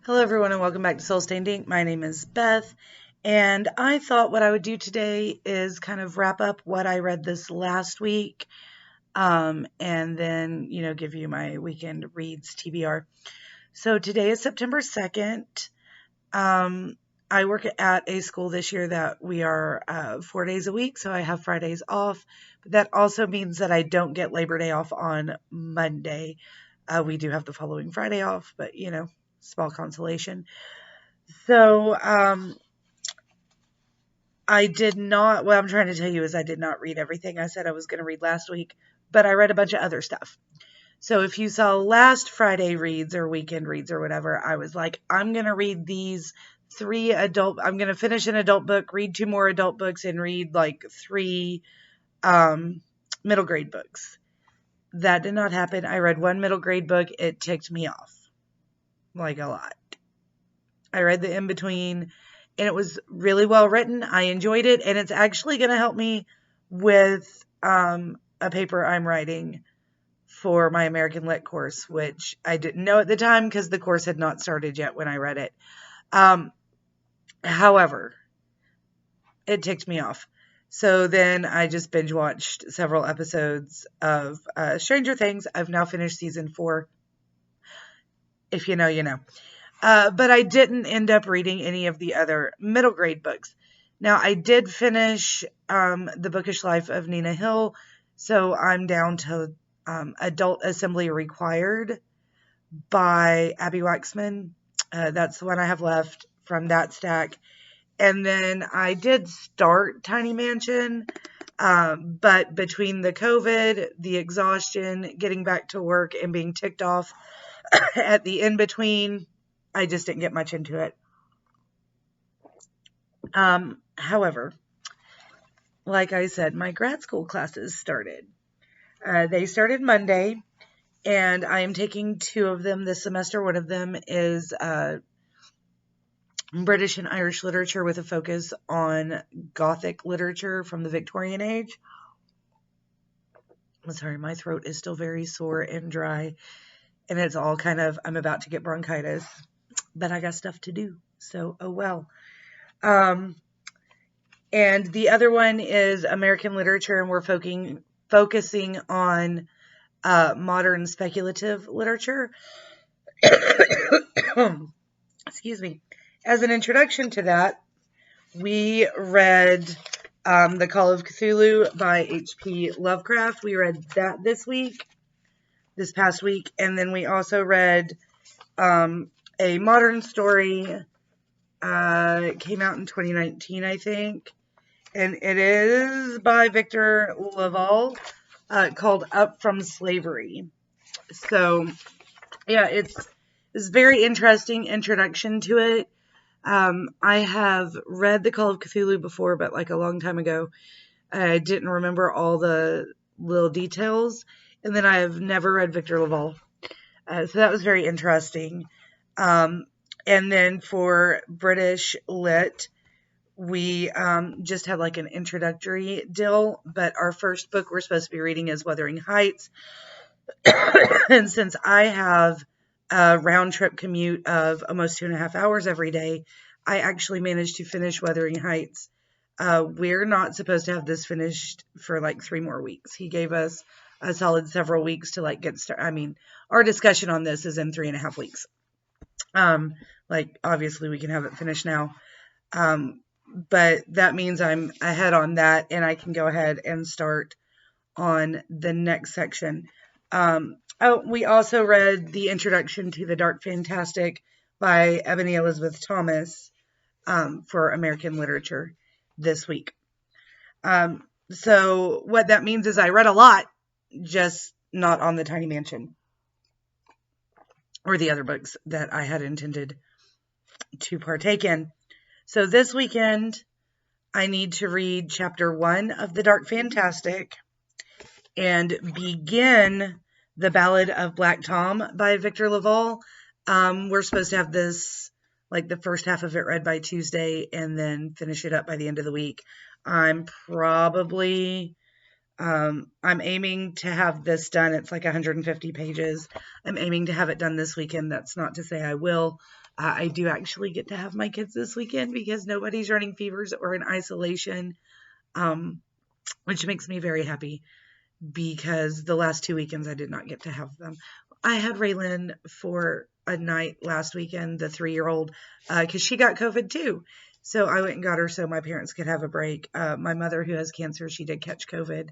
Hello, everyone, and welcome back to Soul Stained Ink. My name is Beth, and I thought what I would do today is kind of wrap up what I read this last week, and then, give you my weekend reads TBR. So today is September 2nd. I work at a school this year that we are 4 days a week, so I have Fridays off. But that also means that I don't get Labor Day off on Monday. We do have the following Friday off, but small consolation. So, I did not, what I'm trying to tell you is I did not read everything I said I was going to read last week, but I read a bunch of other stuff. So if you saw last Friday reads or weekend reads or whatever, I was like, I'm going to read these I'm going to finish an adult book, read 2 more adult books, and read like 3 middle grade books. That did not happen. I read 1 middle grade book. It ticked me off like a lot. I read the in-between, and it was really well written. I enjoyed it, and it's actually going to help me with a paper I'm writing for my American Lit course, which I didn't know at the time because the course had not started yet when I read it. However, it ticked me off. So then I just binge watched several episodes of Stranger Things. I've now finished season 4. If you know, you know. But I didn't end up reading any of the other middle grade books. Now, I did finish The Bookish Life of Nina Hill, so I'm down to Adult Assembly Required by Abby Waxman. That's the one I have left from that stack. And then I did start Tiny Mansion, but between the COVID, the exhaustion, getting back to work, and being ticked off at the in-between, I just didn't get much into it. However, like I said, my grad school classes started. They started Monday, and I am taking 2 of them this semester. One of them is British and Irish literature with a focus on Gothic literature from the Victorian age. I'm sorry, my throat is still very sore and dry, and it's all kind of, I'm about to get bronchitis, but I got stuff to do, so oh well. And the other one is American literature, and we're focusing on modern speculative literature. Excuse me. As an introduction to that, we read The Call of Cthulhu by H.P. Lovecraft. We read that this past week, and then we also read a modern story. It came out in 2019, I think, and it is by Victor Laval, called Up from Slavery. So, yeah, it's very interesting introduction to it. I have read The Call of Cthulhu before, but like a long time ago. I didn't remember all the little details, and then I have never read Victor Laval. So that was very interesting. And then for British Lit, we just had like an introductory deal, but our first book we're supposed to be reading is Wuthering Heights. And since I have a round trip commute of almost 2.5 hours every day, I actually managed to finish Wuthering Heights. We're not supposed to have this finished for like 3 more weeks. He gave us a solid several weeks to like get started. I mean, our discussion on this is in 3.5 weeks. Like obviously we can have it finished now. But that means I'm ahead on that, and I can go ahead and start on the next section. We also read the introduction to the Dark Fantastic by Ebony Elizabeth Thomas for American literature this week. So what that means is I read a lot, just not on the Tiny Mansion or the other books that I had intended to partake in. So this weekend, I need to read chapter 1 of the Dark Fantastic and begin The Ballad of Black Tom by Victor Laval. We're supposed to have this, like the first half of it read by Tuesday and then finish it up by the end of the week. I'm probably I'm aiming to have this done. It's like 150 pages. I'm aiming to have it done this weekend. That's not to say I will. I do actually get to have my kids this weekend because nobody's running fevers or in isolation, which makes me very happy because the last 2 weekends I did not get to have them. I had Raylan for a night last weekend, the 3-year-old, because she got COVID too. So I went and got her so my parents could have a break. My mother, who has cancer, she did catch COVID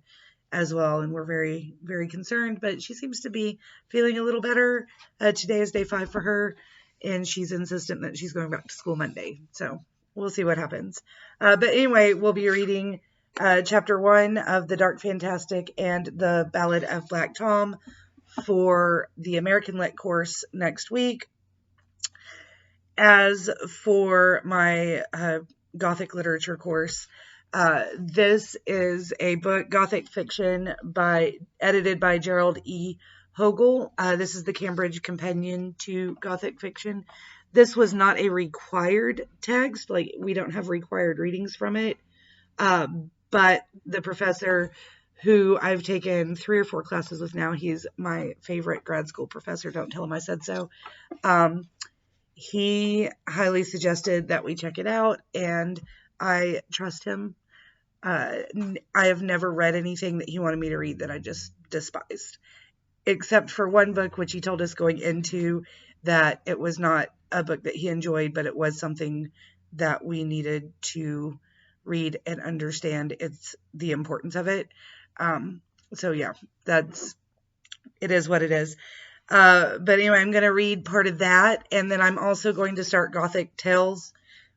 as well, and we're very, very concerned, but she seems to be feeling a little better. Today is day 5 for her, and she's insistent that she's going back to school Monday. So we'll see what happens. But anyway, we'll be reading Chapter 1 of The Dark Fantastic and The Ballad of Black Tom for the American Lit course next week. As for my Gothic literature course, this is a book, Gothic fiction, edited by Gerald E. Hogel. This is the Cambridge Companion to Gothic fiction. This was not a required text, like we don't have required readings from it, but the professor who I've taken 3 or 4 classes with now, he's my favorite grad school professor, don't tell him I said so, he highly suggested that we check it out, and I trust him. I have never read anything that he wanted me to read that I just despised, except for one book, which he told us going into that it was not a book that he enjoyed, but it was something that we needed to read and understand the importance of it. So yeah, it is what it is. But anyway, I'm going to read part of that, and then I'm also going to start Gothic Tales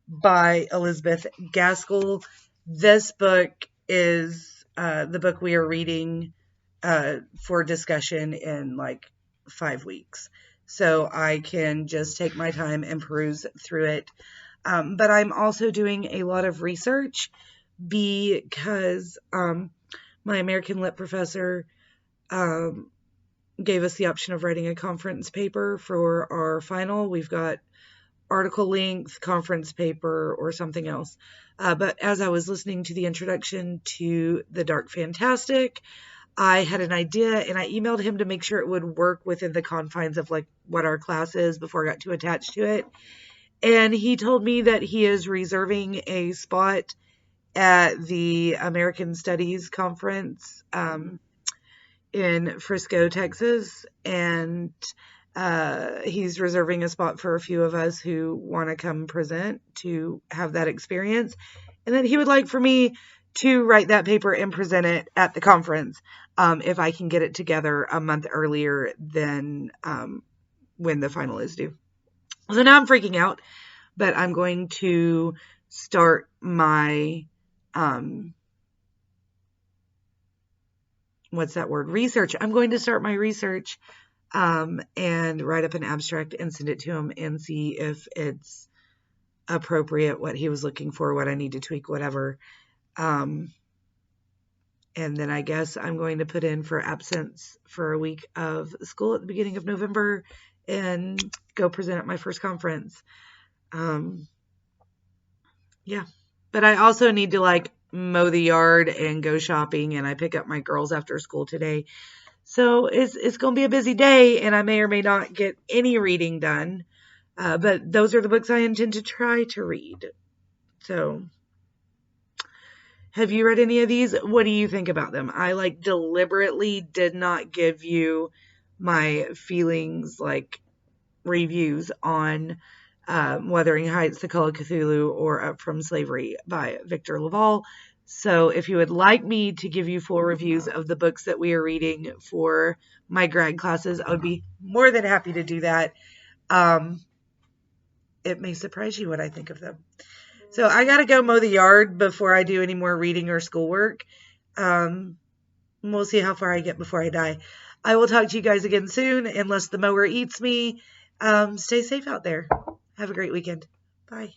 by Elizabeth Gaskell. This book is the book we are reading for discussion in like 5 weeks. So I can just take my time and peruse through it. But I'm also doing a lot of research because my American Lit professor gave us the option of writing a conference paper for our final. We've got article length, conference paper, or something else. But as I was listening to the introduction to The Dark Fantastic, I had an idea, and I emailed him to make sure it would work within the confines of like what our class is before I got too attached to it. And he told me that he is reserving a spot at the American Studies Conference in Frisco, Texas, and he's reserving a spot for a few of us who want to come present to have that experience, and then he would like for me to write that paper and present it at the conference if I can get it together a month earlier than when the final is due. So now I'm freaking out, but I'm going to start my research. I'm going to start my research and write up an abstract and send it to him and see if it's appropriate, what he was looking for, what I need to tweak, whatever. And then I guess I'm going to put in for absence for a week of school at the beginning of November and go present at my first conference. Yeah, but I also need to like mow the yard and go shopping, and I pick up my girls after school today. So it's going to be a busy day, and I may or may not get any reading done. But those are the books I intend to try to read. So have you read any of these? What do you think about them? I like deliberately did not give you my feelings, like reviews on Wuthering Heights, The Call of Cthulhu, or Up From Slavery by Victor LaValle. So if you would like me to give you full reviews of the books that we are reading for my grad classes, I would be more than happy to do that. It may surprise you what I think of them. So I got to go mow the yard before I do any more reading or schoolwork. We'll see how far I get before I die. I will talk to you guys again soon, unless the mower eats me. Stay safe out there. Have a great weekend. Bye.